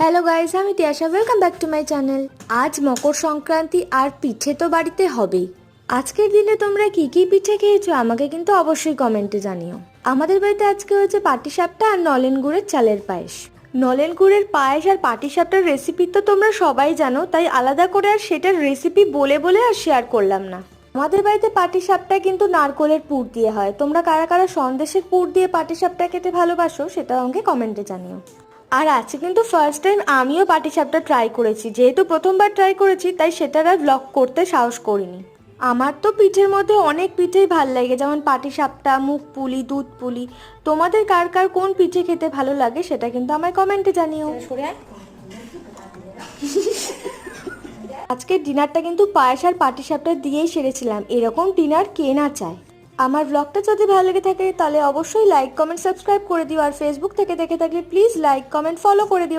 Hello guys, আমি Tiyasha. Welcome back to my channel. আজ মকর সংক্রান্তি আর পিঠে তো বাড়িতে হবেই। আজকের দিনে তোমরা কি কি পিঠে খেয়েছো আমাকে কিন্তু অবশ্যই কমেন্টে জানিও। আমাদের বাড়িতে আজকে হয়েছে পাটিসাপটা আর নলেন গুড়ের চালের পায়েস। নলেন গুড়ের পায়েস আর পাটিসাপটার রেসিপি তো তোমরা সবাই জানো, তাই আলাদা করে আর সেটার রেসিপি বলে বলে আর শেয়ার করলাম না। আমাদের বাড়িতে পাটিসাপটা কিন্তু নারকোলের পুর দিয়ে হয়। তোমরা কারা কারা সন্দেশের পুর দিয়ে পাটিসাপটা খেতে ভালোবাসো সেটা আমাকে কমেন্টে জানিও। আর আজকে কিন্তু ফার্স্ট টাইম আমিও পাটিসাপটা ট্রাই করেছি। যেহেতু প্রথমবার ট্রাই করেছি তাই সেটার আর ব্লগ করতে সাহস করিনি। আমার তো পিঠের মধ্যে অনেক পিঠেই ভাল লাগে, যেমন পাটিসাপটা, মুগ পুলি, দুধ পুলি। তোমাদের কার কার কোন পিঠে খেতে ভালো লাগে সেটা কিন্তু আমায় কমেন্টে জানিও। আজকের ডিনারটা কিন্তু পায়েস আর পাটিসাপটা দিয়েই সেরেছিলাম। এরকম ডিনার কে না চায়। আমার ব্লগটা যদি ভালো লেগে থাকে তাহলে অবশ্যই লাইক, কমেন্ট, সাবস্ক্রাইব করে দিও। আর ফেসবুক থেকে দেখে থাকলে প্লিজ লাইক, কমেন্ট, ফলো করে দিও।